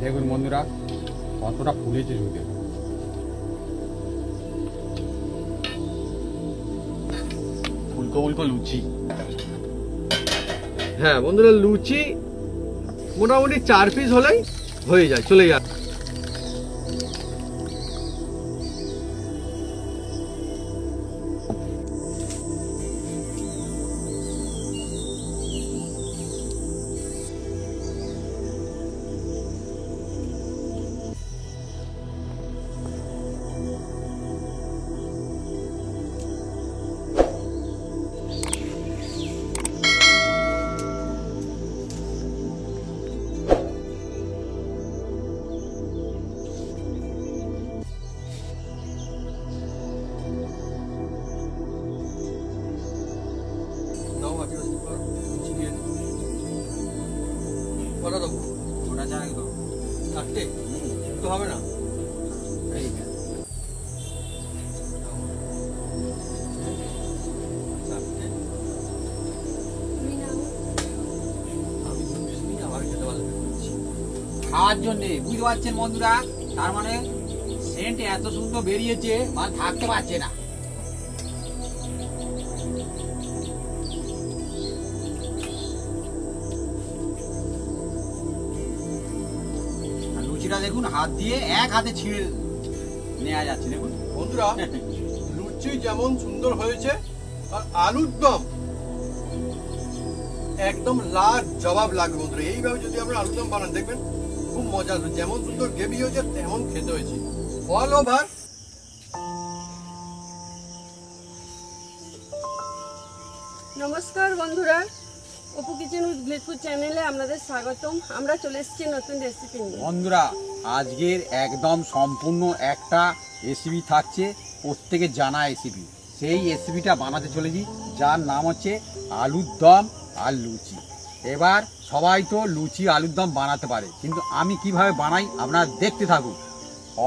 দেখুন বন্ধুরা কতটা ফুলেছে শুধু। ফুলকো ফুলকো লুচি। হ্যাঁ বন্ধুরা, লুচি মোটামুটি 4 পিস হলেই হয়ে যায়, চলে যায়। কটা দেবো? ওটা জানাই তো 4টে তো হবে না। খাওয়ার জন্যে, বুঝতে পারছেন বন্ধুরা? তার মানে সেন্ট এত সুন্দর বেরিয়েছে, মানে থাকতে পারছে না। লুচিটা দেখুন হাত দিয়ে এক হাতে ছিঁড়ে নেওয়া যাচ্ছে। দেখুন বন্ধুরা, লুচি যেমন সুন্দর হয়েছে আর আলুর দম একদম লাল জবাব লাগবে বন্ধুরা। এইভাবে যদি আমরা আলুর দম বানান দেখবেন খুব মজা আসবে। যেমন সুন্দর গ্রেভি হয়েছে তেমন খেতে হয়েছে। অল ওভার নমস্কার বন্ধুরা, অপু কিচেন উইথ গ্লেটফুড চ্যানেলে আপনাদের স্বাগতম। আমরা চলে এসেছি নতুন রেসিপি নিয়ে। বন্ধুরা, আজকের একদম সম্পূর্ণ একটা রেসিপি থাকছে, প্রত্যেকের জানা রেসিপি। সেই রেসিপিটা বানাতে চলেছি, যার নাম হচ্ছে আলুর দম আর লুচি। এবার সবাই তো লুচি আলুর দম বানাতে পারে, কিন্তু আমি কিভাবে বানাই আপনারা দেখতে থাকুন।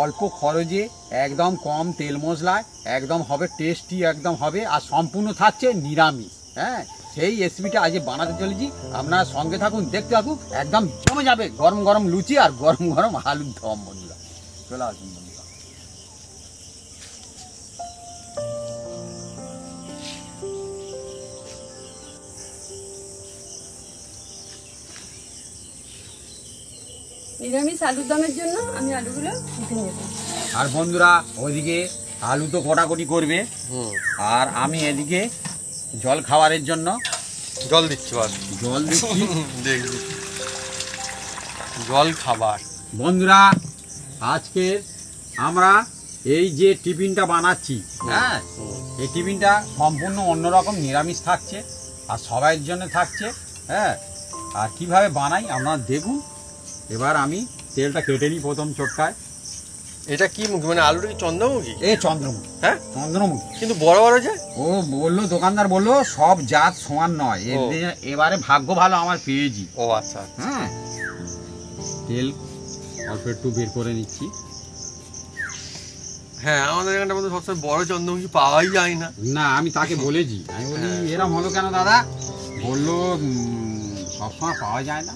অল্প খরচে, একদম কম তেল মশলায়, একদম হবে টেস্টি, একদম হবে, আর সম্পূর্ণ থাকছে নিরামিষ। হ্যাঁ, সেই রেসিপিটা আজকে বানাতে চলেছি, আপনারা সঙ্গে থাকুন, দেখতে থাকুন। একদম জমে যাবে গরম গরম লুচি আর গরম গরম আলুর দম। বন্ধুরা চলে আসুন বন্ধুরা। নিরামিষ আলুর দমের জন্য আমি আলুগুলো কেটে নেব। আর বন্ধুরা, ওইদিকে আলু তো কোটাকুটি করবে, আর আমি এদিকে জল খাবারের জন্য জল দিচ্ছি। বাস জল দিচ্ছি। দেখবি জল খাবার। বন্ধুরা, আজকে আমরা এই যে টিফিনটা বানাচ্ছি, হ্যাঁ, এই টিফিনটা সম্পূর্ণ অন্যরকম, নিরামিষ থাকছে আর সবাইয়ের জন্য থাকছে। হ্যাঁ, আর কিভাবে বানাই আপনারা দেখুন। এবার আমি তেলটা কেটে নিই প্রথম চটকায়। এটা কি মুখী, মানে আলুটা কি চন্দ্রমুখী? এই চন্দ্রমুখী। হ্যাঁ, চন্দ্রমুখী। কিন্তু বড় বড় যে। ও বললো, দোকানদার বললো সব জাত সমান নয়। এবারে ভাগ্য ভালো, আমার পেয়েছি। ও আচ্ছা। হ্যাঁ, তেল অল্প একটু বের করে নিচ্ছি। হ্যাঁ, আমাদের এখানটা মধ্যে সবসময় বড় চন্দ্রমুখী পাওয়াই যায় না। না, আমি তাকে বলেছি, আমি বলি এরম হলো কেন দাদা? বললো সবসময় পাওয়া যায় না,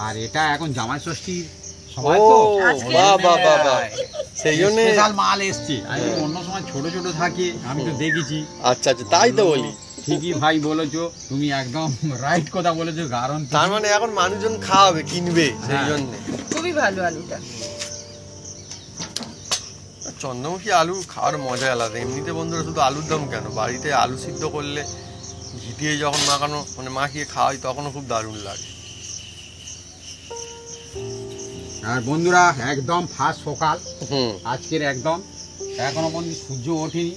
আর এটা এখন জামাই ষষ্ঠীর সময় তো, সেই জন্য স্পেশাল মাল এসছে। আমি অন্য সময় ছোট ছোট থাকে, আমি তো দেখেছি। আচ্ছা আচ্ছা, তাই তো বলি। ঠিকই ভাই বলেছো, তুমি একদম রাইট কথা বলেছো। কারণ তার মানে এখন মানুষজন খাওয়াবে, কিনবে, সেই জন্য। খুবই ভালো আলুটা। চন্দ্রমুখী আলু খাওয়ার মজা আলাদা। এমনিতে বন্ধুরা শুধু আলুর দম কেন, বাড়িতে আলু সিদ্ধ করলে ঘি দিয়ে যখন মাখানো, মানে মাখিয়ে খাওয়াই, তখনও খুব দারুণ লাগে। আর বন্ধুরা, একদম ফার্স্ট সকাল আজকের, একদম এখনো পর্যন্ত সূর্য ওঠেনি,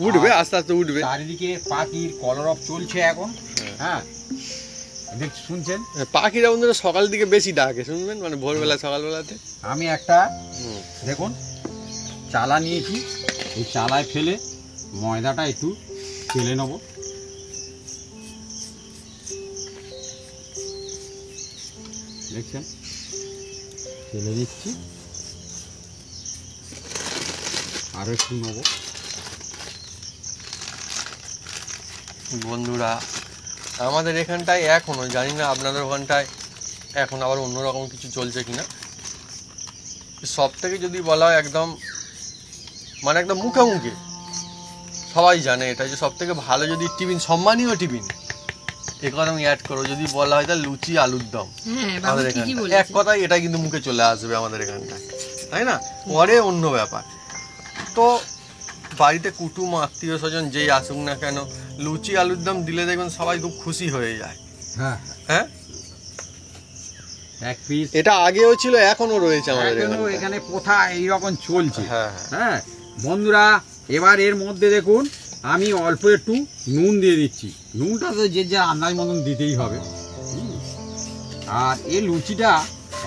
উঠবে, আস্তে আস্তে উঠবে। চারিদিকে পাখির কলরব চলছে এখন। হ্যাঁ, শুনছেন? পাখিরা বন্ধুরা সকালের দিকে বেশি ডাকে, শুনবেন, মানে ভোরবেলা সকালবেলাতে। আমি একটা দেখুন চালা নিয়েছি, এই চালায় ফেলে ময়দাটা একটু ফেলে নেব। দেখছেন, ফেলে দিচ্ছি, আরো একটু নেব। বন্ধুরা, আমাদের এখানটায় এখনো, জানি না আপনাদের ওখানটায় এখন আবার অন্যরকম কিছু চলছে কিনা, সব থেকে যদি বলা হয় একদম মানে একদম মুখে মুখে সবাই জানে এটা যে সব থেকে ভালো যদি টিফিন, সম্মানীয় টিফিন, এই কথা আমি অ্যাড করো, যদি বলা হয় তাহলে লুচি আলুর দম। আমাদের এখানে এক কথাই এটা কিন্তু মুখে চলে আসবে আমাদের এখানটায়, তাই না? পরে অন্য ব্যাপার। তো বাড়িতে কুটুম আত্মীয় স্বজন যেই আসুক না কেন, লুচি আলুর দম দিলে দেখবেন সবাই খুব খুশি হয়ে যায়। হ্যাঁ হ্যাঁ, এক পিস এটা আগেও ছিল, এখনো রয়েছে আমাদের এখানে প্রথা এইরকম চলছে। হ্যাঁ হ্যাঁ বন্ধুরা, এবার এর মধ্যে দেখুন আমি অল্প একটু নুন দিয়ে দিচ্ছি। নুনটা তো যে যা আন্দাজ মতন দিতেই হবে। আর এই লুচিটা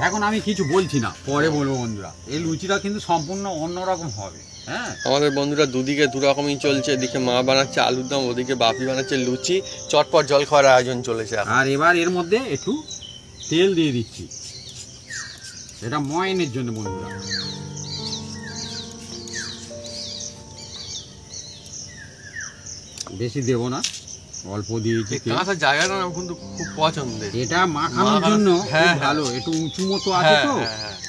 এখন আমি কিছু বলছি না, পরে বলবো বন্ধুরা। এই লুচিটা কিন্তু সম্পূর্ণ অন্যরকম হবে। হ্যাঁ, আমাদের বন্ধুরা দুদিকে দু রকমই চলছে, এদিকে মা বানাচ্ছে আলুর দম, ওদিকে বাপি বানাচ্ছে লুচি, চটপট জল খাওয়ার আয়োজন চলেছে। আর এবার এর মধ্যে একটু তেল দিয়ে দিচ্ছি, এটা ময়নের জন্য বন্ধুরা। বেশি দেবো না, অল্প দিয়েছি। কাঁচা জায়গাটা আমার কিন্তু খুব পছন্দের, এটা মাখানোর জন্য খুব ভালো, একটু উঁচু মতো আছে তো,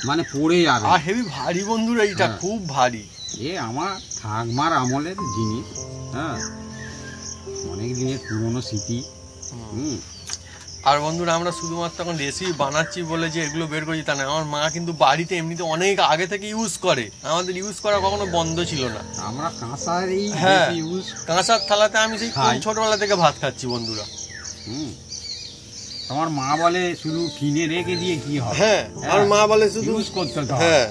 মানে পড়ে যাবে। আর হেভি ভারী বন্ধুরা, এইটা খুব ভারী। এ আমার ঠাকমার আমলের জিনিস। হ্যাঁ, অনেক দিনের পুরনো স্মৃতি। আর বন্ধুরা আমরা শুধুমাত্র এখন রেসিপি বানাচ্ছি বলে যে এগুলো বের করছি তা না, আমার মা কিন্তু বাড়িতে এমনিতে অনেক আগে থেকে ইউজ করে, আমাদের ইউজ করা কখনো বন্ধ ছিল না। আমরা কাঁসার ইউজ, কাঁসার থালাতে আমি সেই ছোটবেলা থেকে ভাত খাচ্ছি বন্ধুরা। আমার মা বলে শুধু কিনে রেখে দিয়ে কি হবে। হ্যাঁ, আমার মা বলে শুধু ইউজ করতে হবে। হ্যাঁ,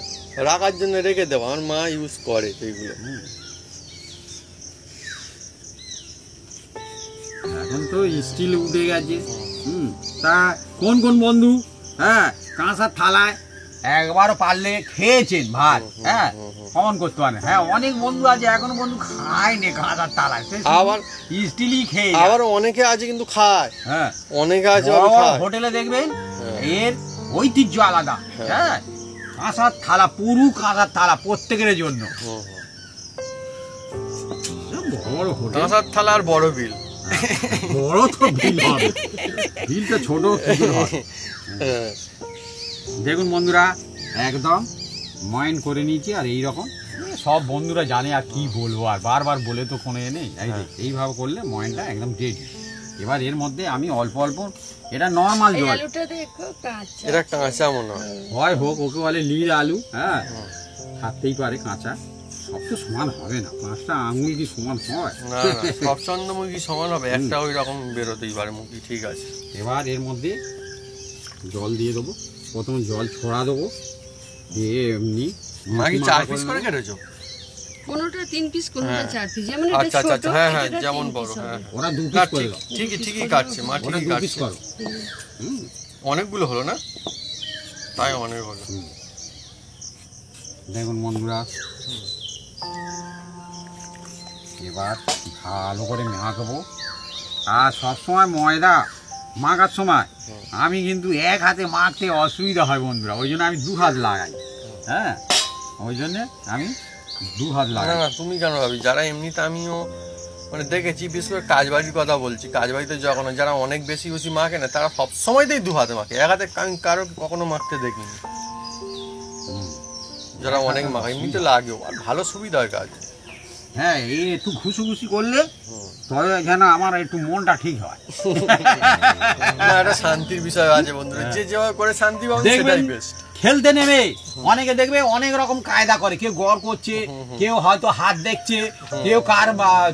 রাখার জন্য রেখে দেবো, আমার মা ইউজ করে সেইগুলো। এখন তো স্টিল উঠে গেছে। তা কোন কোন বন্ধু হ্যাঁ কাঁসার থালায় একবারও পারলে খেয়েছেন ভাত? হ্যাঁ, কমন করতে পারেন। হ্যাঁ, অনেক বন্ধু আছে এখনো বন্ধু খায় নে কাঁসার থালায়, আবার স্টিলই খেয়ে। আবার অনেকে আছে কিন্তু খায়। হ্যাঁ, অনেকে আছে হোটেলে দেখবেন এর ঐতিহ্য আলাদা। হ্যাঁ, কাঁসার থালা, পুরো কাঁসার থালা প্রত্যেকের জন্য। বড় হোটেল, কাঁসার থালা আর বড় বিল। বড় তো বিল হবে, বিলটা ছোট হবে। দেখুন বন্ধুরা, একদম ময়ন করে নিয়েছি। আর এইরকম সব বন্ধুরা জানে, আর কি বলবো, আর বারবার বলে তো কোনো নেই। এইভাবে করলে ময়নটা একদম রেডি। এবার এর মধ্যে আমি অল্প অল্প, এটা নর্মাল জল, এটা কাঁচা মনে হয় হোক, ওকে বলে লীল আলু। হ্যাঁ, থাকতেই পারে কাঁচা, সব তো সমান হবে না, 5টা আঙুল কি সমান হয়? সব চন্দ্রমুখী সমান হবে, একটা ওই রকম বেরোতেই পারে মুখি। ঠিক আছে, এবার এর মধ্যে জল দিয়ে দেবো। প্রথম জল ছড়া দেবো, দিয়ে এমনি। মাগি 4 পিস করে কেটেছো? কোনটা 3 পিস, কোনটা 4 পিস, যেমন এটা আচ্ছা ছোট। হ্যাঁ হ্যাঁ, যেমন বড়। হ্যাঁ, ওরা 2 পিস করে দাও। ঠিকই কাটছে মা, ঠিকই কাটছে। অনেকগুলো হলো না, তাই অনেক হলো। দেখুন বন্ধুরা, এবার ভালো করে মাখবো। আর সবসময় ময়দা মাখার সময় আমি কিন্তু এক হাতে মাখতে অসুবিধা হয় বন্ধুরা, ওই জন্য আমি 2 হাত লাগাই। হ্যাঁ, ওই জন্য আমি 2 হাত লাগাই। না, তুমি কেন ভাবি, যারা এমনিতে আমিও মানে দেখেছি, বিশেষ করে কাজবাড়ির কথা বলছি, কাজবাড়িতে যখন যারা অনেক বেশি বেশি মাখে না, তারা সবসময়তেই 2 হাতে মাখে, এক হাতে আমি কারো কখনো মাখতে দেখিনি। যারা অনেক মাখে এমনিতে লাগেও, আর ভালো সুবিধা হয় কাজ। হ্যাঁ, এই একটু ঘুষি করলে তবে যেন আমার একটু মনটা ঠিক হয়। না, এটা শান্তির বিষয় আছে বন্ধুরা, যে যেভাবে করে শান্তি পাবে সেটাই বেস্ট। খেলতে নেমে অনেকে দেখবে অনেক রকম কায়দা করে, কেউ গড় করছে, কেউ হয়তো হাত দেখছে, কেউ কার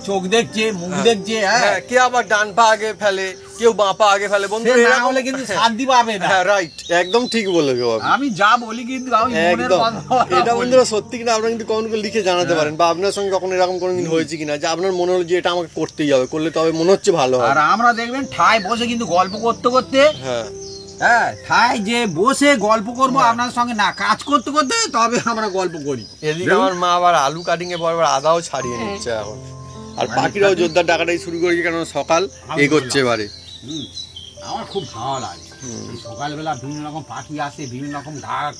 চোখ দেখছে, মুখ দেখছে। হ্যাঁ, কেউ আবার ডান পা আগে ফেলে, কেউ বাঁ পা আগে ফেলে। বন্ধু, না হলে কিন্তু শান্তি পাবে না। হ্যাঁ, রাইট, একদম ঠিক বলে গো। আমি যা বলি কিন্তু আমি মনের কথা। এটা বন্ধুরা সত্যি কিনা আপনারা কিন্তু কমেন্ট করে লিখে জানাতে পারেন, বা আপনার সঙ্গে কখনো এরকম কোনোদিন হয়েছে কিনা যে আপনার মনে হলো যে এটা আমাকে করতেই হবে, করলে তবে মনে হচ্ছে ভালো হবে। আর আমরা দেখবেন ঠায় বসে কিন্তু গল্প করতে করতে, হ্যাঁ ঠায় যে বসে গল্প করবো আপনার সঙ্গে, না কাজ করতে করতে তবে আমরা গল্প করি। এদিকে আমার মা আবার আলু কাটিং এ পর আদাও ছাড়িয়ে নিচ্ছে এখন, আর পাখিরাও জোরদার ডাকাটাই শুরু করেছে, কারণ সকাল এগোচ্ছে এবারে। আমার খুব ভালো লাগে সকালবেলা, বিভিন্ন রকম পাখি আসে, বিভিন্ন রকম ডাক।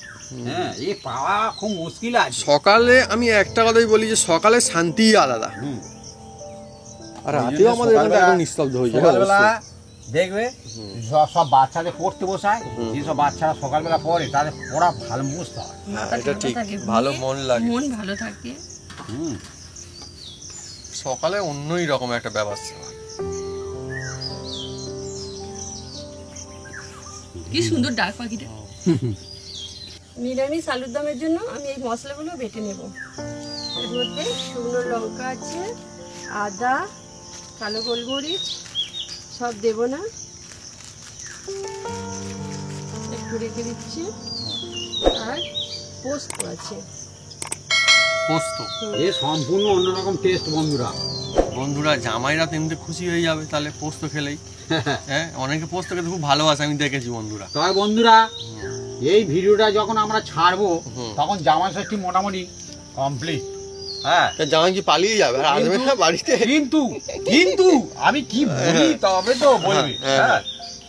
হ্যাঁ, এই পাওয়া খুব মুশকিল আছে। সকালে আমি একটা কথাই বলি যে সকালে শান্তি আলাদা, আর রাতেও আমাদের এখানে এখন নিস্তব্ধ হয়ে যায়। সকালবেলা দেখবে সব বাচ্চাদের পড়তে বসায়, যেসব বাচ্চারা সকালবেলা পড়ে তাদের পড়া ভালো মুখস্থ হয়। এটা ঠিক, ভালো মন লাগে, মন ভালো থাকে। সকালে অন্যই রকম একটা ব্যবস্থা। কি সুন্দর ডাক পাখিটা। নিরামিষ আলুর দমের জন্য আমি এই মশলাগুলো বেটে নেব। এর মধ্যে শুকনো লঙ্কা আছে, আদা, কালো গোলমরিচ সব দেব না, একটু রেখে দিচ্ছি। আর পোস্ত আছে, পোস্ত এ সম্পূর্ণ অন্যরকম টেস্ট বন্ধুরা। বন্ধুরা জামাইরা তো এমনি খুশি হয়ে যাবে তাহলে পোস্ত খেলেই। হ্যাঁ, অনেকে পোস্ত খেতে খুব ভালোবাসে, আমি দেখেছি বন্ধুরা। তবে বন্ধুরা এই ভিডিওটা যখন আমরা ছাড়বো তখন জামাই ষষ্ঠী মোটামুটি কমপ্লিট। হ্যাঁ, তা জামাই কি পালিয়ে যাবে আর আসবে না বাড়িতে? কিন্তু কিন্তু আমি কি বলি তবে তো বলবে। হ্যাঁ,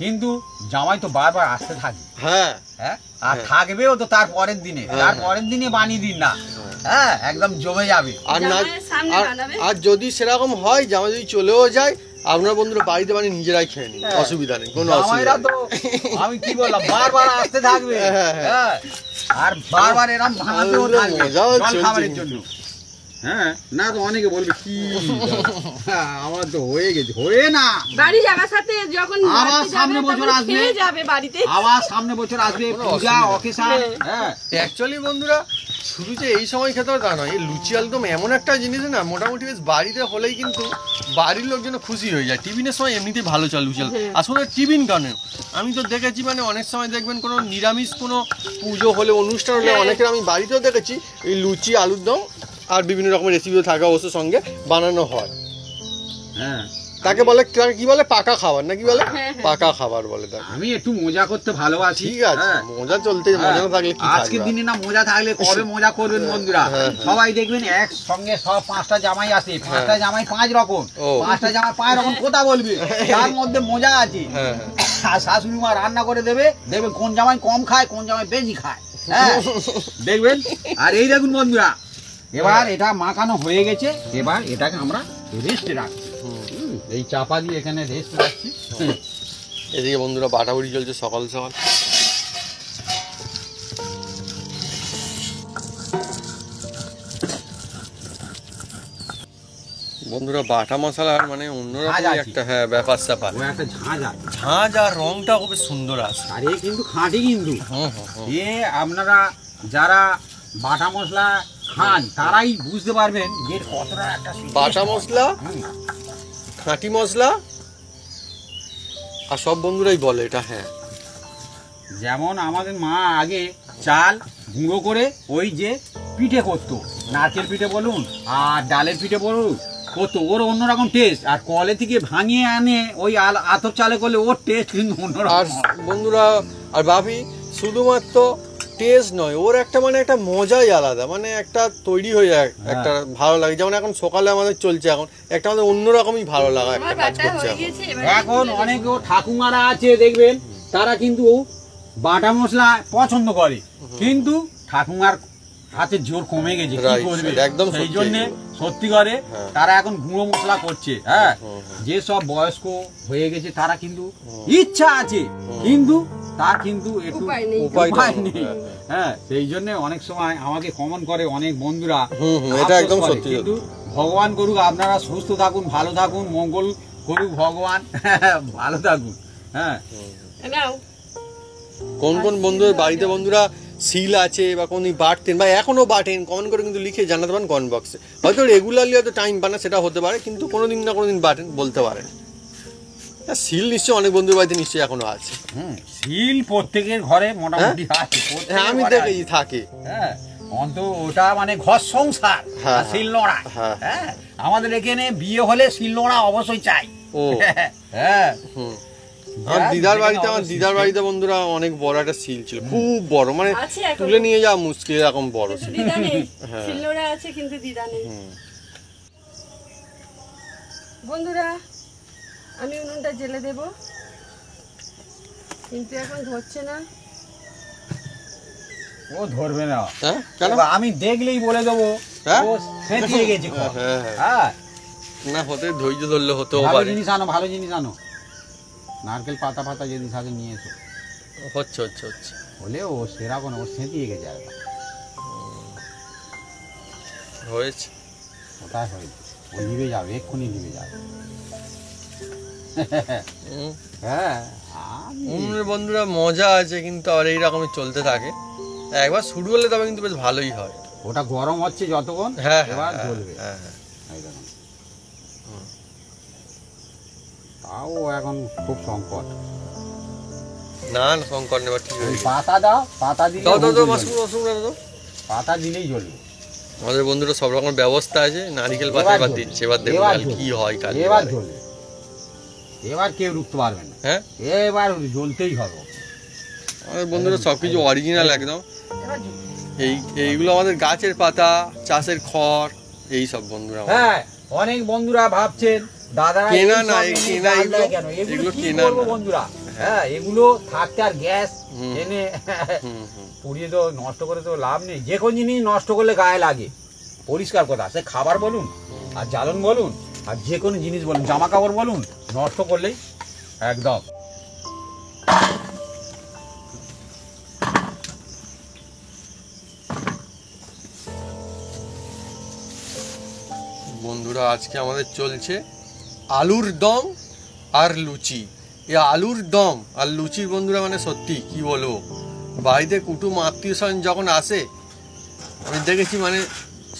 কিন্তু জামাই তো বারবার আসতে থাকবে। হ্যাঁ হ্যাঁ, আর থাকবেও তো তার পরের দিনে, তার পরের দিনে বানিয়ে দিন না। হ্যাঁ, একদম জমে যাবে। আর না, জামাইয়ের সামনে বানাবে। আর যদি সেরকম হয় জামাই যদি চলেও যায়, আপনার বন্ধুরা বাড়িতে বানিয়ে নিজেরাই খেয়ে নিন, অসুবিধা নেই, কোনো অসুবিধা জামাইরা নেই। তো আমি কি বললাম বারবার আসতে থাকবে। হ্যাঁ, আর বারবার এরকম ভাঙাতেও থাকবে মজাও জল চলছে খাবারের কিন্তু। জন্য। হ্যাঁ, না তো অনেকে বলবে কি আমার তো হয়ে গেছে, হয়ে না বাড়ি যাওয়ার সাথে যখন আবার বাড়িতে সামনে যাবে, বছর তখন আসবে। খেয়ে যাবে বাড়িতে। আবার সামনে বছর আসবে পূজা অকেশন। হ্যাঁ, অ্যাকচুয়ালি বন্ধুরা শুধু যে এই সময় খেতে হবে তা নয়, এই লুচি আলুদম এমন একটা জিনিস না, মোটামুটি বেশ বাড়িতে হলেই কিন্তু বাড়ির লোকজন খুশি হয়ে যায়। টিফিনের সময় এমনিতেই ভালো চল লুচি আলু। আসলে টিফিন কেন, আমি তো দেখেছি মানে অনেক সময় দেখবেন কোনো নিরামিষ কোনো পুজো হলে, অনুষ্ঠান হলে, অনেকের আমি বাড়িতেও দেখেছি এই লুচি আলুর দম আর বিভিন্ন রকমের রেসিপিও থাকে অবশ্য সঙ্গে বানানো হয়। হ্যাঁ, তাকে বলে, তাকে কি বলে, পাকা খাবার না কি বলে, হ্যাঁ। পাকা খাবার বলে তাকে। আমি একটু মজা করতে ভালোবাসি। ঠিক আছে, হ্যাঁ। মজা চলতে, মজা না থাকলে কি আজকের থাকবে? দিনে না মজা থাকলে কবে মজা করবেন বন্ধুরা। হ্যাঁ। সবাই দেখবেন একসঙ্গে সব 5টা জামাই আসে, 5টা জামাই 5 রকম, ও। 5টা জামাই 5 রকম কথা বলবে, তার মধ্যে মজা আছে। হ্যাঁ, আর শাশুড়ি মা রান্না করে দেবে, দেখবেন কোন জামাই কম খায় কোন জামাই বেশি খায়। হ্যাঁ, দেখবেন। আর এই দেখুন বন্ধুরা, এবার এটা মাখানো হয়ে গেছে, এবার এটাকে আমরা রেস্টে রাখছি। এই চাপা দিয়ে এখানে রেস্ট রাখছি। এদিকে বন্ধুরা বাটাবড়ি চলছে সকাল সকাল। বন্ধুরা বাটা মশলার মানে অন্যরকম ঝাঁঝ আছে। একটা ব্যাপার স্যাপার, ও একটা ঝাঁঝ আছে। ঝাঁঝ আর রংটা খুব সুন্দর আছে। আর এ কিন্তু খাঁটি কিন্তু। হুম হুম হুম। এ আপনারা যারা বাটা মশলা খান তারাই বুঝতে পারবেন যে এর কতটা একটা বাটা মশলা, হুম। খাঁটি মশলা, আর সব বন্ধুরাই বলে এটা। হ্যাঁ, যেমন আমাদের মা আগে চাল গুঁড়ো করে ওই যে পিঠে করতো, নারকেল পিঠে বলুন আর ডালের পিঠে বলুন, করতো, ওর অন্যরকম টেস্ট। আর কলে থেকে ভাঙিয়ে আনে ওই আতপ চালে করলে ওর টেস্ট কিন্তু আর অন্যরকম। বন্ধুরা আর ভাবি শুধুমাত্র টেস্ট নয়, ওর একটা মানে একটা মজাই আলাদা, মানে একটা তৈরি হয়ে যায়, একটা ভালো লাগে। যেমন এখন সকালে আমাদের চলছে, এখন একটা আমাদের অন্যরকমই ভালো লাগা একটা আমার কাজ বাটা করছে হয়ে এখন। গেছে, এবার এখন অনেক ঠাকুমারা আছে দেখবেন, তারা কিন্তু বাটা মশলা পছন্দ করে, কিন্তু ঠাকুমার হাতে জোর কমে গেছে, কি Right, করবে। একদম সেই সত্যি জন্য এগুলো। সত্যি করে হ্যাঁ। তারা এখন গুঁড়ো মশলা করছে। হ্যাঁ, হুম। যে সব বয়স্ক হয়ে গেছে তারা কিন্তু ইচ্ছা আছে, কিন্তু তার কিন্তু একটু উপায় নেই। উপায় নেই। হ্যাঁ। হ্যাঁ, সেই জন্য অনেক সময় আমাকে কমন করে অনেক বন্ধুরা। এটা একদম আফসোস করে, সত্যি। কিন্তু ভগবান করুক আপনারা সুস্থ থাকুন, ভালো থাকুন, মঙ্গল করুক ভগবান, ভালো থাকুন। হ্যাঁ, নাও। কোন কোন বন্ধুদের বাড়িতে বন্ধুরা সিল আছে বা কোন বাটতেন বা এখনো বাটেন, কমেন্ট করে কিন্তু লিখে জানাতে পারেন কমেন্ট বক্সে। হয়তো রেগুলারলি হয়তো টাইম পান না, সেটা হতে পারে, কিন্তু কোনোদিন না কোনোদিন বাটেন, বলতে পারেন। সিল নিশ্চয়ই অনেক বন্ধুর বাড়িতে নিশ্চয়ই এখনো আছে। শিল প্রত্যেকের ঘরে মোটামুটি আছে, প্রত্যেকের হ্যাঁ, আমি ঘরে দেখেছি আছে। থাকে। হ্যাঁ, অন্তত ওটা মানে ঘর সংসার, হ্যাঁ, আর শিল নোড়া। হ্যাঁ। হ্যাঁ, আমাদের এখানে বিয়ে হলে শিল নোড়া অবশ্যই চাই। ও। হ্যাঁ, হুম। আমার দিদার বাড়িতে, আমার দিদার বাড়িতে বন্ধুরা অনেক বড় একটা সিল ছিল, খুব বড়, মানে আছে এখনো। তুলে নিয়ে যাওয়া মুশকিল, এরকম বড় কিন্তু ছিল। দিদা নেই, হ্যাঁ। শিলনোড়া আছে কিন্তু দিদা নেই। হুম। বন্ধুরা আমি উনুনটা জেলে দেব, কিন্তু এখন ধরছে না। ও ধরবে না। হ্যাঁ, কেন? এবার আমি দেখলেই বলে দেবো হ্যাঁ? ও সেঁতিয়ে গেছে খুব। হ্যাঁ, হ্যাঁ। হ্যাঁ, না হতে ধৈর্য ধরলে হতেও ভালো পারে। জিনিস আনো, ভালো জিনিস আনো। নারকেল পাতা ফাতা যদি থাকে নিয়ে এসো। হচ্ছে হচ্ছে হচ্ছে হলে ও সেরকম ও সেঁতিয়ে গেছে একদম, হয়েছে। ওটাই হয়েছে, ও নিভে যাবে, এক্ষুনি নিভে যাবে। হ্যাঁ বন্ধুরা মজা আছে, কিন্তু আর এইরকমই চলতে থাকে। একবার শুরু হলে তবে কিন্তু বেশ ভালোই হয়। ওটা গরম হচ্ছে যতক্ষণ, হ্যাঁ এবার জ্বলবে। হ্যাঁ হ্যাঁ এই দেখুন, তাও এখন খুব সংকট। না না সংকট নেবার ঠিক ওই হয়ে পাতা দাও, পাতা দিলে দাও দাও দাও জ্বলবে। মাসুর রসুন দাও। পাতা দিলেই জ্বলবে। আমাদের বন্ধুরা সব রকম ব্যবস্থা আছে, নারিকেল পাতা এবার এবার জ্বলবে। দিচ্ছে, এবার দেখুন এবার কাল কি হয় কাল। এবার জ্বলবে, এবার কেউ রুখতে পারবে না, হ্যাঁ এবার জ্বলতেই হবে। আমাদের বন্ধুরা সবকিছু অরিজিনাল একদম। এবার ঝুঁক। এইগুলো আমাদের গাছের পাতা, চাষের খড়, এই সব বন্ধুরা আমাদের। হ্যাঁ, অনেক বন্ধুরা ভাবছেন দাদারা কেনা এই না, সব এই এনে কেনা জাল দেয় এগুলো- কেন? এগুলো এগুলো কি কেনা করবো না। বন্ধুরা? হ্যাঁ, এগুলো থাকতে আর গ্যাস হুম। এনে হুম হুম পুড়িয়ে তো নষ্ট করে তো লাভ নেই। যে কোনো জিনিস নষ্ট করলে গায়ে লাগে, পরিষ্কার কথা। সে খাবার বলুন আর জ্বালন বলুন আর যে কোনো জিনিস বলুন, জামা কাপড় বলুন, নষ্ট করলেই একদম। বন্ধুরা আজকে আমাদের চলছে আলুর দম আর লুচি। এই আলুর দম আর লুচির বন্ধুরা মানে সত্যি কি বলবো, বাড়িতে কুটুম আত্মীয় স্বজন যখন আসে আমি দেখেছি মানে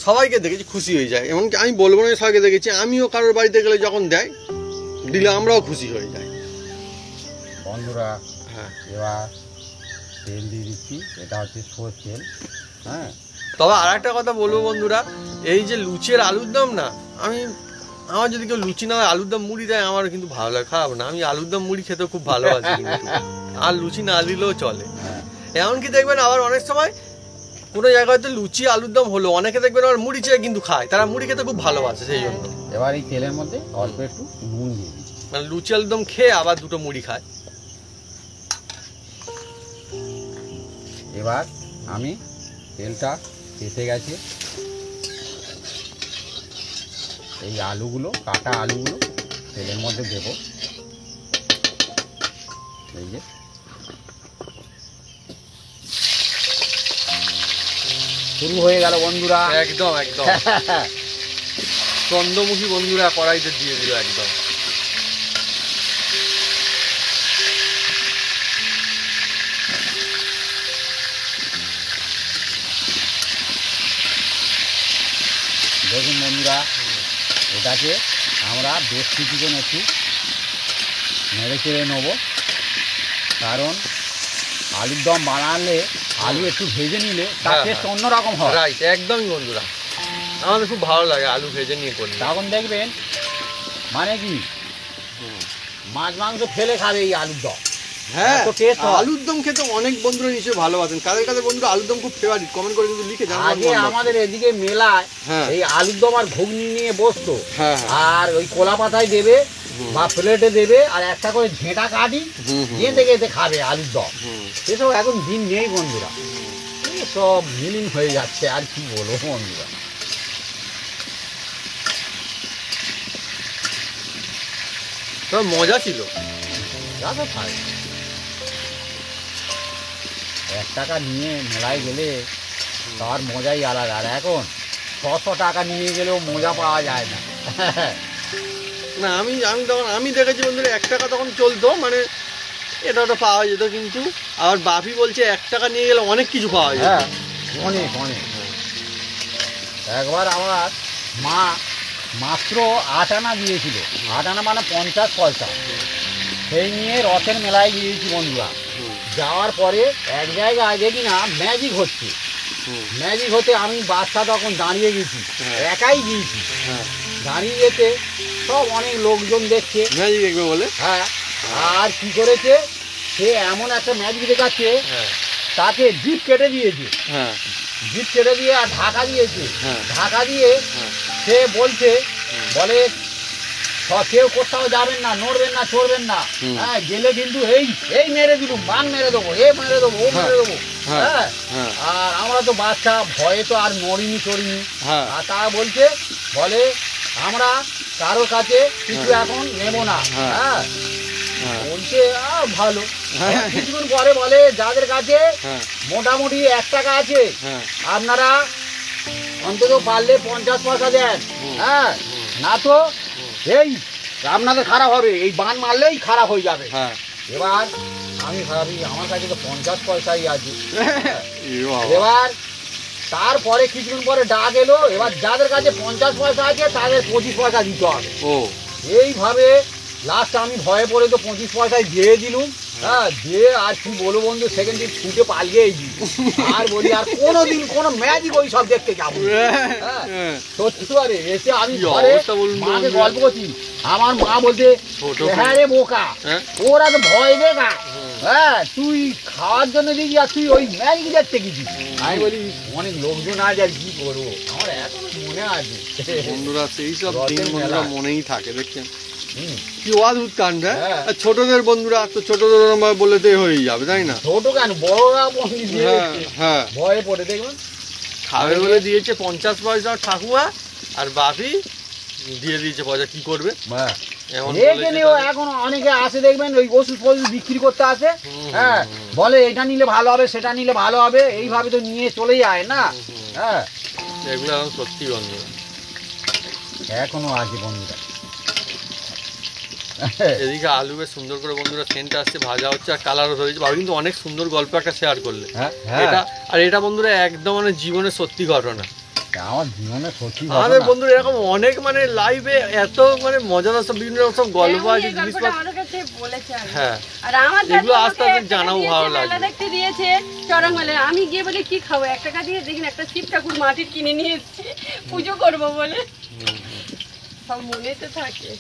সবাইকে দেখেছি খুশি হয়ে যায়। এমনকি আমি বলবো না সবাইকে দেখেছি, আমিও কারোর বাড়িতে গেলে যখন দেয় দিলে আমরাও খুশি হয়ে যাই। বন্ধুরা হ্যাঁ, এবার তেল দিয়ে দিচ্ছি, এটা হচ্ছে সরষের তেল। হ্যাঁ, তবে আর একটা কথা বলবো বন্ধুরা, এই যে লুচি আর আলুর দম না, আমার যদি কেউ লুচি না হয় আলুর দম মুড়ি দেয় আমার কিন্তু ভালো লাগে, খারাপ না। আমি আলুর দম মুড়ি খেতে খুব ভালোবাসি কিন্তু, আর লুচি না দিলেও চলে। এমনকি দেখবেন আবার অনেক সময় কোনো জায়গায় হয়তো লুচি আলুর দম হলো, অনেকে দেখবেন আবার মুড়ি চেয়ে কিন্তু খায়, তারা মুড়ি খেতে খুব ভালোবাসে। সেই জন্য এবার এই তেলের মধ্যে অল্প একটু নুন দিয়ে দিচ্ছি। মানে লুচি আলুর দম খেয়ে আবার দুটো মুড়ি খায়। এবার আমি তেলটা এসে গেছে, এই আলুগুলো, কাটা আলুগুলো তেলের মধ্যে দেব। এই যে শুরু হয়ে গেল বন্ধুরা। একদম একদম চন্দ্রমুখী বন্ধুরা কড়াইতে দিয়ে দিল একদম। দেখুন বন্ধুরা, এটাকে আমরা বেশ কিছুক্ষণ একটু নেড়ে চেড়ে নেবো, কারণ আলুর দম বানালে আলু একটু ভেজে নিলে তার হ্যাঁ, টেস্ট হ্যাঁ। অন্যরকম হয়। রাইট, একদমই বন্ধুরা, আমাদের খুব ভালো লাগে আলু ভেজে নিয়ে করলে। তখন দেখবেন মানে কি মাছ মাংস ফেলে খাবে এই আলুর দম। হ্যাঁ, এত taste হয়। আলুর দম খেতে অনেক বন্ধুরা নিশ্চয়ই ভালোবাসেন। কাদের কাদের বন্ধুরা আলুর দম খুব ফেভারিট কমেন্ট করে কিন্তু লিখে জানান। আগে আমাদের এদিকে মেলায় হ্যাঁ। এই আলুর দম আর ঘুগনি নিয়ে বসতো, হ্যাঁ, হ্যাঁ। আর ওই কোলা পাতায় দেবে বা প্লেটে দেবে, আর একটা করে ঝেঁটা কাটি গেঁথে গেঁথে খাবে আলুর দম। সেসব এখন দিন নেই বন্ধুরা, সব মিলিং হয়ে যাচ্ছে। আর কি বলবো বন্ধুরা, তবে মজা ছিল। যা তো খায়। 1 টাকা নিয়ে মেলায় গেলে তার মজাই আলাদা, আর এখন 600 টাকা নিয়ে গেলেও মজা পাওয়া যায় না। না আমি তখন আমি দেখেছি বন্ধুরা 1 টাকা তখন চলতো, মানে এটা ওটা পাওয়া যেত, কিন্তু আবার বাপি বলছে 1 টাকা নিয়ে গেলে অনেক কিছু পাওয়া যেত। হ্যাঁ, অনেক অনেক। একবার আমার মা মাত্র 8 আনা দিয়েছিল, 8 আনা মানে 50 পয়সা। সেই নিয়ে রথের মেলায় গিয়েছি বন্ধুরা। যাওয়ার পরে এক জায়গায় দেখি না ম্যাজিক হচ্ছে, ম্যাজিক হতে আমি বাচ্চা তখন দাঁড়িয়ে গেছি, একাই গিয়েছি। দাঁড়িয়ে যেতে সব অনেক লোকজন দেখছে। ম্যাজিক দেখবে বলে। হ্যাঁ, আর কি করেছে, সে এমন একটা ম্যাজিক দেখাচ্ছে, তাকে জিপ কেটে দিয়েছে, হ্যাঁ জিপ কেটে দিয়ে আর ঢাকা দিয়েছে। হ্যাঁ। ঢাকা দিয়ে সে বলছে, বলে কেউ কোথাও যাবেন না, নড়বেন না, চড়বেন না। হ্যাঁ, গেলে কিন্তু এই মেরে দিলুম, বান মেরে দেবো, মেরে দেবো, ও মেরে দেবো। হ্যাঁ, আর আমরা তো বাচ্চা, ভয়ে তো আর নড়িনি চড়িনি। আর তা বলছে, বলে আমরা কারোর কাছে কিছু এখন নেব না। হ্যাঁ, হ্যাঁ। বলছে ভালো। হ্যাঁ। কিছুক্ষণ পরে বলে যাদের কাছে হ্যাঁ মোটামুটি 1 টাকা আছে হ্যাঁ আপনারা অন্তত পারলে 50 পয়সা দেন। হুম। হ্যাঁ, না তো এই আপনাদের খারাপ হবে, এই বান মারলেই খারাপ হয়ে যাবে। হ্যাঁ এবার আমি ভাবি আমার কাছে তো 50 পয়সাই আছে। এ বাবা। এবার তারপরে কিছুক্ষণ পরে ডাক এলো, এবার যাদের কাছে 50 পয়সা আছে তাদের 25 পয়সা দিতে হবে। ও এইভাবে লাস্ট আমি ভয়ে পড়ে তো 25 পয়সায় দিয়ে দিলুম। হ্যাঁ, দিয়ে আর কি বলবো বন্ধু, সেকেন্ড দিন ছুটে পালিয়েই দিই। আর বলি আর কোনোদিন কোনো ম্যাজিক ওই সব দেখতে যাবো না। হ্যাঁ, সত্যি আরে এসে আমি কি ঘরে অবস্থা বলুন তো মাকে বন্ধুরা। গল্প করছি, আমার মা বলতে ছোট হ্যাঁ রে বোকা, হ্যাঁ? ওরা তো ভয় দেখা। হুম। হ্যাঁ, তুই খাওয়ার জন্য দিবি আর তুই ওই ম্যাজিক দেখতে গেছিস। আমি বলি অনেক লোকজন আজ আর কি করবো, আমার এখনো মনে আছে। বন্ধুরা সেই সব রথের দিন বন্ধুরা মেলা। মনেই থাকে, দেখছেন হুম। কি অদ্ভুত কাণ্ড। হ্যাঁ? হ্যাঁ। আর ছোটদের বন্ধুরা তো ছোটদের আমরা বলেতে হয়ে যাবে, তাই না? ছোট কেন বড়রা বন্দি দিয়ে হ্যাঁ দিচ্ছে। হ্যাঁ, ভয়ে পড়ে দেখবেন। খাবে বলে দিয়েছে 50 পয়সা ঠাকুমা, আর বাপি দিয়ে দিয়েছে পয়সা, কি করবে এমন বলেছে এখানেও তাদের। এখন অনেকে আসে দেখবেন ওই ওষুধ ফষুধ বিক্রি করতে আসে। হুম, হ্যাঁ, হুম, বলে এটা নিলে ভালো হবে সেটা নিলে ভালো হবে, এইভাবে তো নিয়ে চলে যায় না। হুম। হ্যাঁ, এগুলো এখন সত্যি বন্ধুরা। এখনো আছে বন্ধুরা। এদিকে আলু বেশ সুন্দর করে বন্ধুরা সেন্ট আসছে, ভাজা হচ্ছে আর কালারও হয়েছে। ভাবে কিন্তু অনেক সুন্দর গল্প একটা শেয়ার করলে। হ্যাঁ, এটা আর এটা বন্ধুরা একদম মানে জীবনের সত্যি ঘটনা। আমার জীবনে সত্যি আমাদের ঘটনা। বন্ধুরা এরকম অনেক মানে লাইভে এত মানে মজাদার সব বিভিন্ন রকম গল্প আছে, এই জিনিসপত্র। গল্পটা আমার কাছে বলেছে আগে। হ্যাঁ, আর আমার এগুলো দাদু আস্তে আমাকে আস্তে 1 টাকা জানাও দিয়েছে, ভালো মেলা লাগবে। দেখতে দিয়েছে চরং মেলায়। আমি গিয়ে বলি কি খাবো, 1 টাকা দিয়ে দেখি একটা শিব ঠাকুর মাটির কিনে নিয়ে এসেছি পুজো করবো বলে। সব মনেতে থাকে।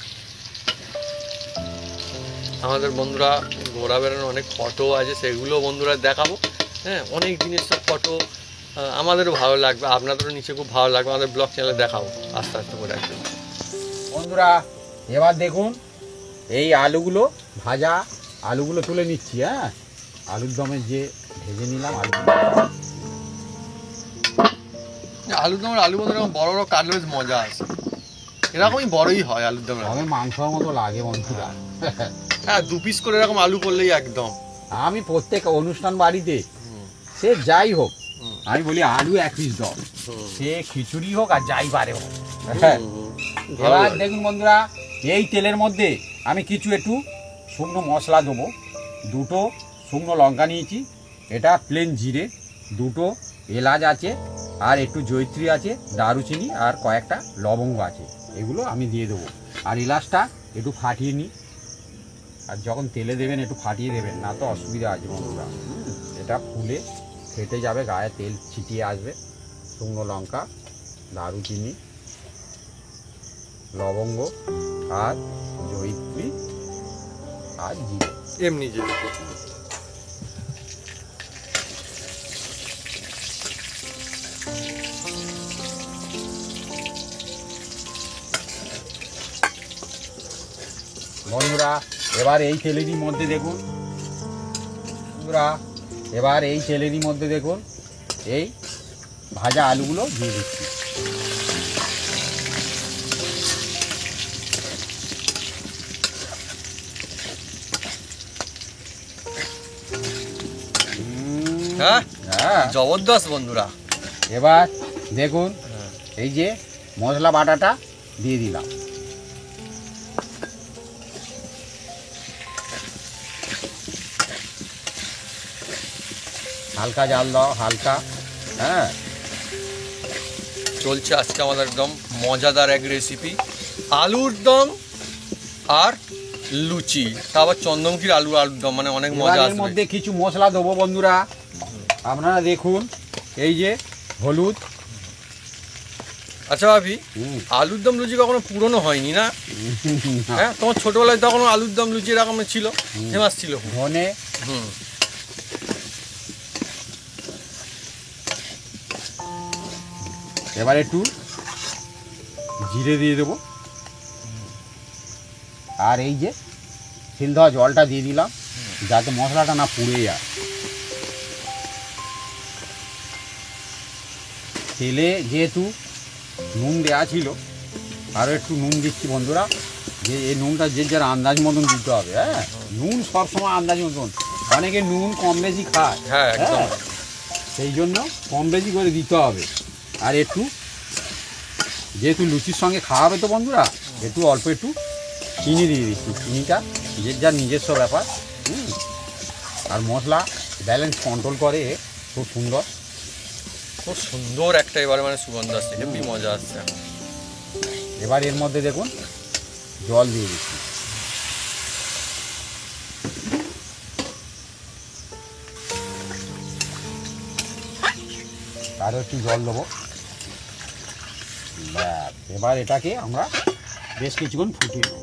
আমাদের বন্ধুরা ঘোরা বেড়ানোর অনেক ফটো আছে, সেগুলো বন্ধুরা দেখাবো। হ্যাঁ, অনেক জিনিস সব ফটো আমাদেরও ভালো লাগবে, আপনাদেরও নিচে খুব ভালো লাগবে, আমাদের ব্লগ চ্যানেলে দেখাবো আস্তে আস্তে করে একদম। বন্ধুরা এবার দেখুন এই আলুগুলো ভাজা আলুগুলো তুলে নিচ্ছি। হ্যাঁ, আলুর দমের যে ভেজে নিলাম আলুগুলো। আলুর দমের আলু বন্ধুরা এরকম বড় বড় কাটলে বেশ মজা আছে, এরকমই বড়ই হয় আলুর দমের আলু। তবে মাংসর মতো লাগে বন্ধুরা। হ্যাঁ, 2 পিস করে এরকম আলু করলেই একদম। আমি প্রত্যেক অনুষ্ঠান বাড়িতে হুম, সে যাই হোক হুম, আমি বলি আলু 1 পিস দাও, হুম, সে খিচুড়ি হোক আর যাই পারে হোক। হ্যাঁ, হুম, ভালো এবার লাগে। দেখুন বন্ধুরা এই তেলের মধ্যে আমি কিছু একটু শুকনো মশলা দেবো। 2টো শুকনো লঙ্কা নিয়েছি, এটা প্লেন জিরে, 2টো এলাচ আছে, আর একটু জয়িত্রী আছে, দারুচিনি আর কয়েকটা লবঙ্গ আছে, এগুলো আমি দিয়ে দেবো। আর এলাচটা একটু ফাটিয়ে নিই, আর যখন তেলে দেবেন একটু ফাটিয়ে দেবেন, না তো অসুবিধা আছে বন্ধুরা। এটা ফুলে ফেটে যাবে, গায়ে তেল ছিটিয়ে আসবে। শুকনো লঙ্কা, দারুচিনি, লবঙ্গ আর জয়িত্রী আর জিরে। এমনি যে বন্ধুরা এবার এই তেলেরই মধ্যে দেখুন, বন্ধুরা এবার এই তেলেরই মধ্যে দেখুন এই ভাজা আলুগুলো দিয়ে দিচ্ছি। হ্যাঁ হ্যাঁ, জবরদস্ত বন্ধুরা। এবার দেখুন এই যে মশলা বাটাটা দিয়ে দিলাম। হালকা জাল দাও, হালকা। হ্যাঁ, চলছে আজকে আমাদের একদম মজাদার এক রেসিপি, আলুর দম আর লুচি, তা আবার চন্দ্রমুখীর আলুর দম, মানে অনেক এবার মজা এর আসবে। মধ্যে কিছু মশলা দেবো বন্ধুরা। আপনারা দেখুন এই যে হলুদ। আচ্ছা ভাবি, আলুর দম লুচি কখনো পুরনো হয়নি না? হ্যাঁ, তোমার ছোটবেলায় তখন আলুর দম লুচি এরকম ছিল, ফেমাস ছিল। ধনে, হুম, এবার একটু জিরে দিয়ে দেবো, আর এই যে সিল দেওয়া জলটা দিয়ে দিলাম যাতে মশলাটা না পুড়ে যায়। তেলে যেহেতু নুন দেওয়া ছিল, আরও একটু নুন দিচ্ছি বন্ধুরা, যে এই নুনটা যে যার আন্দাজ মতন দিতে হবে। হ্যাঁ, নুন সবসময় আন্দাজ মতন, অনেকে নুন কম বেশি খায়। হ্যাঁ একদম। সেই জন্য কম বেশি করে দিতে হবে। আর একটু যেহেতু লুচির সঙ্গে খাওয়া হবে তো বন্ধুরা, একটু অল্প একটু চিনি দিয়ে দিচ্ছি। চিনিটা যে যার নিজস্ব ব্যাপার। আর মশলা ব্যালেন্স কন্ট্রোল করে খুব সুন্দর। খুব সুন্দর একটা এবারে মানে সুগন্ধ আসছে, হেবি মজা আসছে। এবার এর মধ্যে দেখুন জল দিয়ে দিচ্ছি। আরও একটু জল দেবো। ব্যাস, এবার এটাকে আমরা বেশ কিছুক্ষণ ফুটিয়ে দেবো।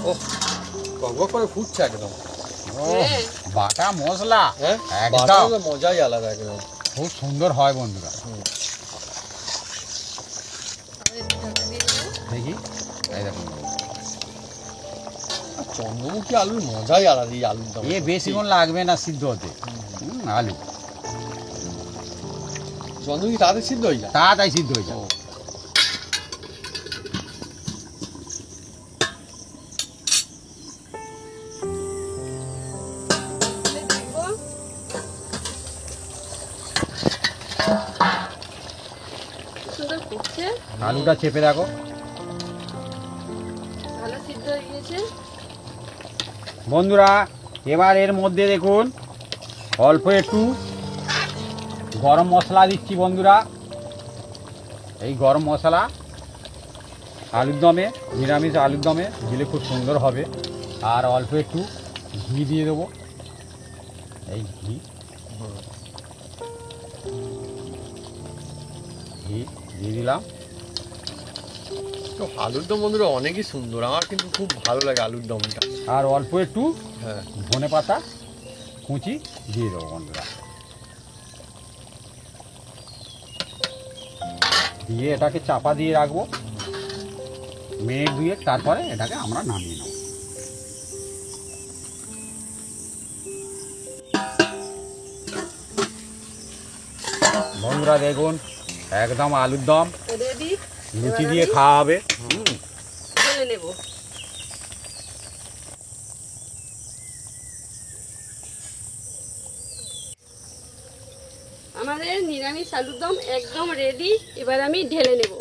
ওহ, টকবক করে ফুটছে একদম। হ্যাঁ। বাটা মশলা হ্যাঁ, একদম বাটার মজাই আলাদা একদম। খুব সুন্দর হয় বন্ধুরা। আবার একটু ঢাকা দিয়ে দেবো। দেখি, এই দেখুন চন্দ্রমুখী আলুর মজাই আলাদা, এই আলুর দম। এ বেশিক্ষণ লাগবে না সিদ্ধ হতে। আলু চন্দ্রমুখী তাড়াতাড়ি সিদ্ধ হয়ে যায়। তাড়াতাড়ি সিদ্ধ হয়ে যাবে। তুলে দেখবো। খুব সুন্দর ফুটছে, আলুটা চেপে দেখো ভালো সিদ্ধ হয়ে গিয়েছে। বন্ধুরা। এবার এর মধ্যে দেখুন অল্প একটু গরম মশলা দিচ্ছি বন্ধুরা। এই গরম মশলা আলুর দমে, নিরামিষ আলুর দমে দিলে খুব সুন্দর হবে। আর অল্প একটু ঘি দিয়ে দেবো। এই ঘি দিয়ে দিলাম। তো আলুর দম বন্ধুরা অনেকই সুন্দর, আমার কিন্তু খুব ভালো লাগে আলুর দমটা। আর অল্প একটু হ্যাঁ, ধনে পাতা কুচি দিয়ে দেবো বন্ধুরা। দিয়ে এটাকে চাপা দিয়ে রাখবো মিনিট দুয়েক, তারপরে এটাকে আমরা নামিয়ে নেব। বন্ধুরা দেখুন একদম আলুর দম রেডি। লুচি দিয়ে খাওয়া হবে। ঢেলে নেব। আমাদের নিরামিষ আলুর দম একদম রেডি। এবার আমি ঢেলে নেব।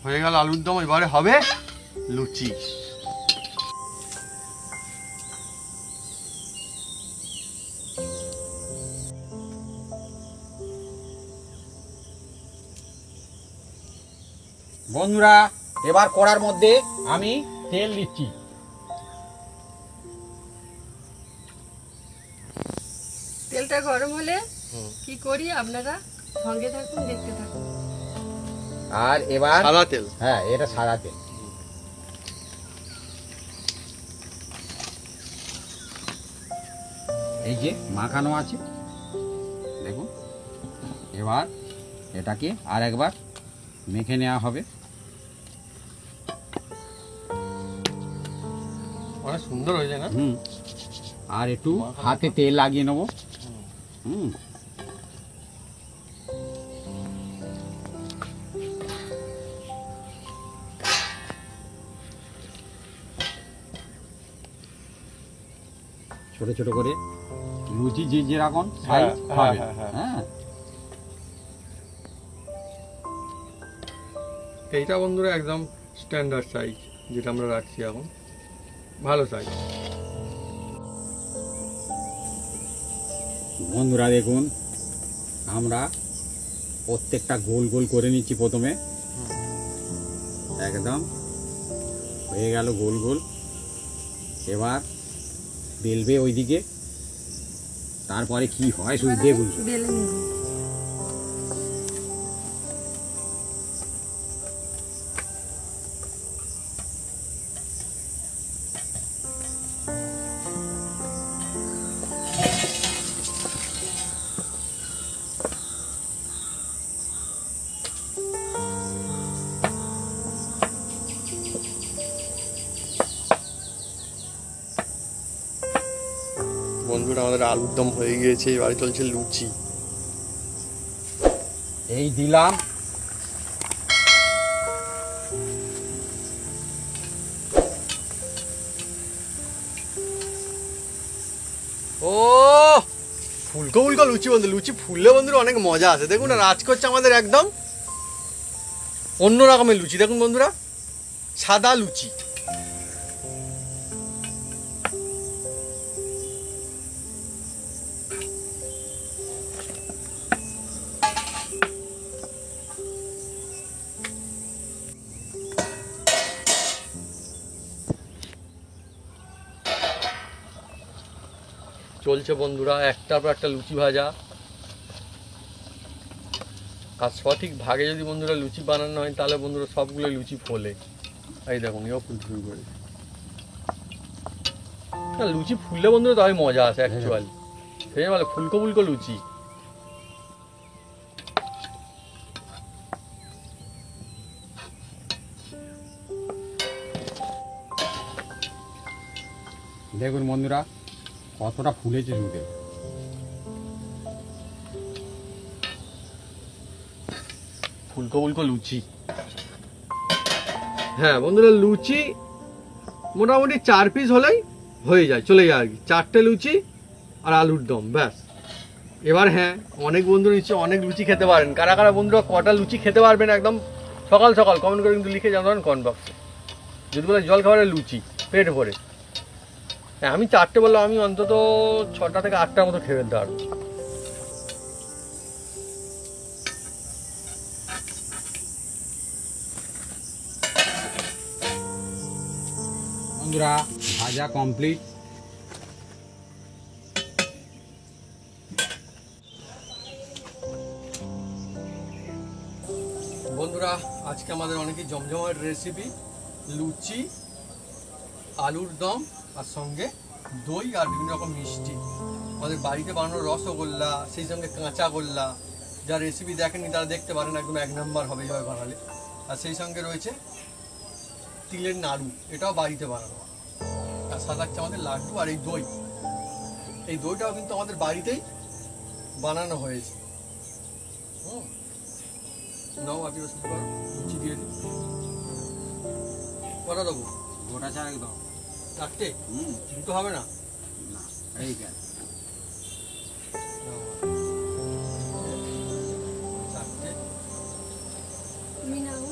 হয়ে গেল আলুর দম, এবারে হবে লুচি। বন্ধুরা এবার কড়ার মধ্যে আমি তেল দিচ্ছি। তেলটা গরম হলে কি করি আপনারা সঙ্গে থাকুন, দেখতে থাকুন। আর এবার সাদা তেল। হ্যাঁ, এটা সাদা তেল। এই যে মাখানো আছে দেখুন। এবার এটাকে আর একবার মেখে নেওয়া হবে। অনেক সুন্দর হয়েছে না? আর একটু হাতে তেল লাগিয়ে নেবো। ছোট ছোট করে লুচি যে যেরকম সাইজ হবে। হ্যাঁ, এইটা বন্ধুরা একদম স্ট্যান্ডার্ড সাইজ যেটা আমরা রাখছি এখন, ভালো সাইজ। বন্ধুরা দেখুন আমরা প্রত্যেকটা গোল গোল করে নিচ্ছি প্রথমে। একদম হয়ে গেল গোল গোল। এবার বেলবে ওইদিকে, তারপরে কি হয় শুধু দেখুন। বেলে নেব। বন্ধুরা আমাদের আলুর দম হয়ে গিয়েছে, এবারে চলছে লুচি। এই দিলাম ও ফুলকো ফুলকো লুচি বন্ধু, লুচি ফুললে বন্ধুরা অনেক মজা আছে। দেখুন না, রাজ করছে আমাদের একদম অন্য রকমের লুচি। দেখুন বন্ধুরা, সাদা লুচি। চলছে বন্ধুরা একটার পর একটা লুচি ভাজা। আর সঠিক ভাগে যদি বন্ধুরা লুচি বানানো হয় তাহলে বন্ধুরা সবগুলো লুচি ফোলে। এই দেখুন এও ফুল শুরু করে। না, লুচি ফুললে বন্ধুরা তবে মজা আছে অ্যাকচুয়ালি। সেই বলে ফুলকো ফুলকো লুচি। দেখুন বন্ধুরা কতটা ফুলেছে শুধু। ফুলকো ফুলকো লুচি। হ্যাঁ বন্ধুরা, লুচি মোটামুটি 4 পিস হলেই হয়ে যায়, চলে যায় আর কি। 4টে লুচি আর আলুর দম, ব্যাস। এবার হ্যাঁ, অনেক বন্ধুরা নিশ্চয়ই অনেক লুচি খেতে পারেন। কারা কারা বন্ধুরা কটা লুচি খেতে পারবেন একদম সকাল সকাল কমেন্ট করে কিন্তু লিখে জানাবেন কমেন্ট বক্সে। যদি বলে জল খাবারের লুচি পেট ভরে। হ্যাঁ, আমি 4টে বললাম, আমি অন্তত 6টা থেকে 8টার মতো খেয়ে ফেলতে পারবো। বন্ধুরা ভাজা কমপ্লিট। বন্ধুরা আজকে আমাদের অনেকই জমজমাট রেসিপি, লুচি, আলুর দম, আর সঙ্গে দই আর বিভিন্ন রকম মিষ্টি। আমাদের বাড়িতে বানানো রসগোল্লা, সেই সঙ্গে কাঁচা গোল্লা। যারা রেসিপি দেখেননি তারা দেখতে পারেন, একদম 1 নম্বর হবে এইভাবে বানালে। আর সেই সঙ্গে রয়েছে তিলের নাড়ু, এটাও বাড়িতে বানানো। আর সাথে থাকছে আমাদের লাড্ডু আর এই দই। এই দইটাও কিন্তু আমাদের বাড়িতেই বানানো হয়েছে। নাও আপনি শুরু করো, লুচি দিয়ে দিই। কটা দেবো? গোটা চার একদম 4টে? দুটো হবে না? না, এই কেন 4টে। তুমি নাও।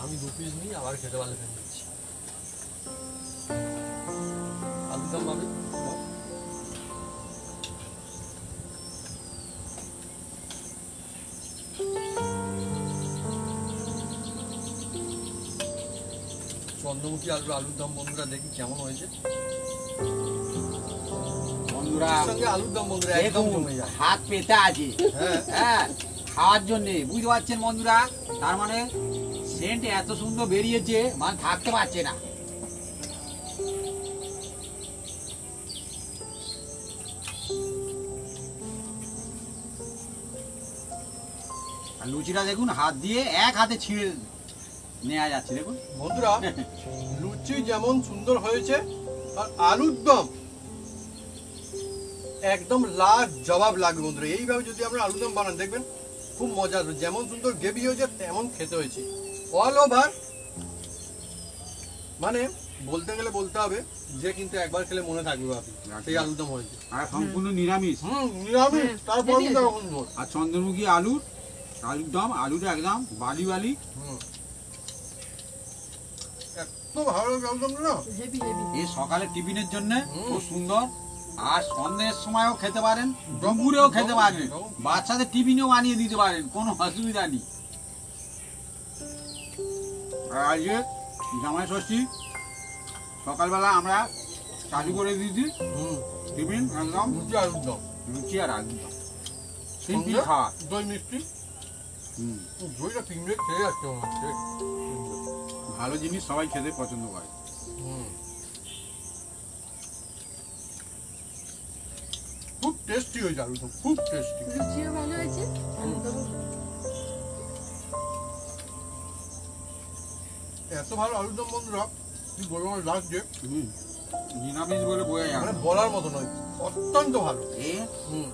আমি 2 পিস নিই, আবার খেতে পারলে ফেলে দিচ্ছি। আলুর দম পাবে? চন্দ্রমুখী আলুর দম বন্ধুরা, দেখি কেমন হয়েছে। বন্ধুরা সঙ্গে আলুর দম বন্ধুরা একদম জমে যায়। হাত পেতে আছে হ্যাঁ হ্যাঁ খাওয়ার জন্য, বুঝতে পারছেন বন্ধুরা? তার মানে সেন্ট এত সুন্দর বেরিয়েছে, মানে থাকতে পারছে না। আর লুচিটা দেখুন হাত দিয়ে এক হাতে ছিঁড়ে নেওয়া যাচ্ছে, দেখুন বন্ধুরা, লুচি যেমন সুন্দর হয়েছে আর আলুর দম একদম লাজ জবাব লাগবে বন্ধুরা। এইভাবে যদি আমরা আলুর দম বানান দেখবেন খুব মজা আসবে। যেমন সুন্দর গ্রেভি হয়েছে তেমন খেতে হয়েছে। অল ওভার মানে বলতে গেলে বলতে হবে যে কিন্তু একবার খেলে মনে থাকবে আপনি সেই আলুর দম হয়েছে। আর সম্পূর্ণ নিরামিষ। নিরামিষ, তারপর সুন্দর। আর চন্দ্রমুখী আলুর দম, আলুটা একদম বালি বালি। এত ভালো লাগে আলুর দমটা না। Heavy heavy. এই সকালে টিফিনের জন্য খুব সুন্দর। আর সন্ধ্যের সময়ও খেতে পারেন, দুপুরেও খেতে পারেন, বাচ্চাদের টিফিনেও বানিয়ে দিতে পারেন, কোনো অসুবিধা নেই। আর আজকে জামাই ষষ্ঠী, সকালবেলা আমরা চালু করে দিয়েছি টিফিন একদম লুচি আলুর দম, লুচি আর আলুর দম, সিম্পল খাওয়া। দই মিষ্টি। দইটা 3 মিনিট খেয়ে যাচ্ছে মনে হচ্ছে। ভালো জিনিস সবাই খেতে পছন্দ করে। খুব টেস্টি হয়েছে আলুর দম, খুব টেস্টি। লুচিও ভালো হয়েছে, আলুরদমও। এত ভালো আলুর দম বন্ধুরা, কি বলবো, আমার লাগছে। নিরামিষ বলে বোঝা যায় মানে না। বলার মতো নয়, অত্যন্ত ভালো। এ হুম।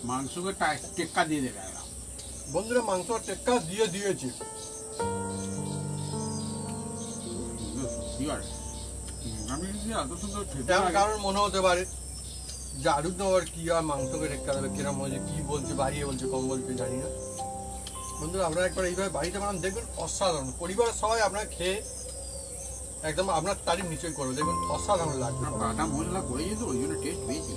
মাংসকে টেক্কা দিয়ে দেবে এরা। বন্ধুরা মাংস টেক্কা দিয়ে দিয়েছে। সুন্দর সত্যি আর নিরামিষ দিয়ে এত সুন্দর খেতে তেমন লাগে। কারোর মনে হতে পারে যে আলুর দম আর কি আর মাংসকে টেক্কা দেবে, কিরম হয়েছে, কি বলছে, বাড়িয়ে বলছে, কম বলছে, জানি না। বন্ধুরা আপনারা একবার এইভাবে বাড়িতে বানান, দেখবেন অসাধারণ। পরিবারের সবাই আপনারা খেয়ে একদম আপনার তারিফ নিশ্চয়ই করবে, দেখবেন অসাধারণ লাগবে। না, বাটা মশলা করেছি তো ওই জন্য টেস্ট পেয়েছি।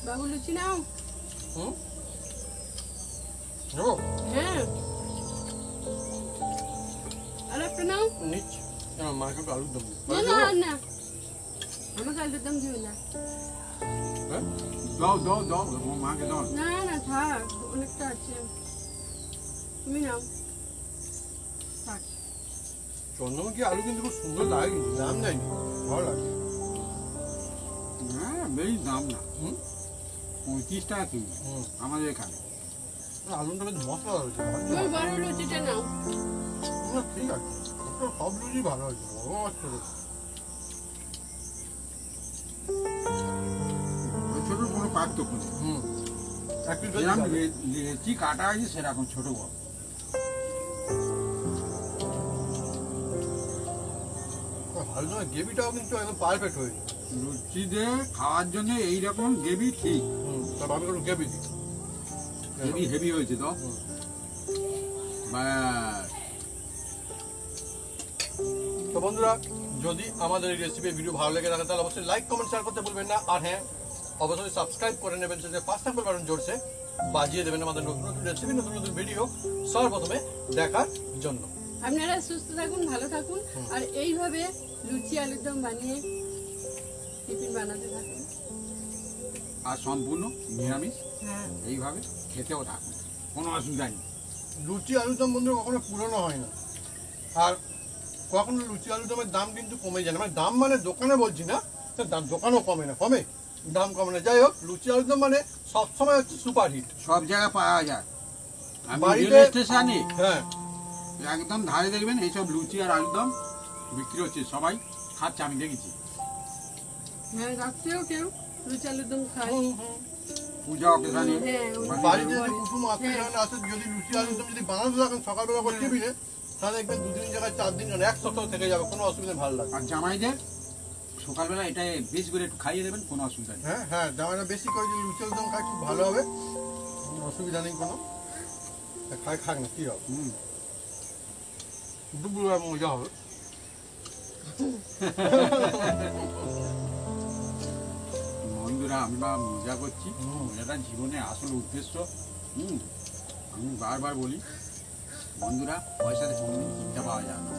বাবু লুচি নাও। হুম, নেবো? হ্যাঁ, আর একটা নাও। নিচ্ছি। আমার মাকে একটু আলুর দম দিই। না না না, আমাকে আলুর দম দিও না। হ্যাঁ? দাও দাও দাও ও মাকে দাও। না না, থাক, অনেকটা আছে, তুমি নাও, থাক। চন্দ্রমুখী আলু কিন্তু খুব সুন্দর লাগে, কিন্তু দাম যায়নি, ভালো লাগে। হ্যাঁ বেশি দাম না, হুম 35 টাকা কিলো হুম। আমাদের এখানে। আলুটা বেশ মশলা রয়েছে। তুমি বড় লুচিটা নাও। না, ঠিক আছে, ওটা সব লুচি ভালো হয়েছে, বড় মাছ ছোট। ওই ছোটোর কোনো পার্থক্য নেই। হুম, এক পিস যেরকম বেশি লেচি কাটা আছে সেরকম ছোট বড়। ভালো নয়, গ্রেভিটাও কিন্তু একদম পারফেক্ট হয়েছে। লুচিদের খাওয়ার জন্য এইরকম গ্রেভি ঠিক। তারপর আমি একটু গ্রেভি দিই। হেভি হেভি হয়েছে তো। হুম। ব্যাস। তো বন্ধুরা, যদি আমাদের এই রেসিপি ভিডিও ভালো লেগে থাকে তাহলে অবশ্যই লাইক কমেন্ট শেয়ার করতে ভুলবেন না। আর হ্যাঁ, অবশ্যই সাবস্ক্রাইব করে নেবেন, সাথে পাঁচ থাকবে বাটন জোরসে বাজিয়ে দেবেন আমাদের নতুন নতুন রেসিপি, নতুন নতুন ভিডিও সর্বপ্রথমে দেখার জন্য। আপনারা সুস্থ থাকুন, ভালো থাকুন, আর এইভাবে লুচি আলুর দম বানিয়ে টিফিন বানাতে থাকুন। আর সম্পূর্ণ নিরামিষ হ্যাঁ, এইভাবে খেতেও থাকুন, কোনো অসুবিধা নেই। লুচি আলুদম বন্ধুরা কখনো পুরনো হয় না, আর কখনো লুচি আলুদমের দাম কিন্তু কমে যায় না। মানে দাম মানে দোকানে বলছি না, দাম দোকানেও কমে না, কমে, দাম কমে না। যাই হোক, লুচি আলুদম মানে সবসময় হচ্ছে সুপার হিট। সব জায়গায় পাওয়া যায়। আমি বাড়িতে- রেল স্টেশনে হ্যাঁ, একদম ধারে দেখবেন এইসব লুচি আর আলুদম বিক্রি হচ্ছে, সবাই খাচ্ছে, আমি দেখেছি। হ্যাঁ, রাত্রেও কেউ লুচি আলুর দম খায়। পূজা অকেশনে হ্যাঁ, বাড়িতে যদি কুটুম আত্মীয় আসে, যদি লুচি আলুদম যদি বানাতে থাকেন সকালবেলা করে টিফিনে, তাহলে দেখবেন 2 দিন জায়গায় 4 দিন, এক সপ্তাহ থেকে যাবে, কোনো অসুবিধা, ভালো লাগে। আর জামাইদের সকালবেলা এটা বেশ করে একটু খাইয়ে দেবেন, কোনো অসুবিধা নেই। হ্যাঁ হ্যাঁ, জামাইরা বেশি করে যদি লুচি আলুদম খায় খুব ভালো হবে, কোনো অসুবিধা নেই কোনো। খায়, খাক না, কি হবে, হুম। দুপুরবেলা মজা হবে। বন্ধুরা, আমরা মজা করছি, মজাটা জীবনের আসল উদ্দেশ্য। আমি বারবার বলি বন্ধুরা, পয়সাতে কোনোদিন চিন্তা পাওয়া যায় না।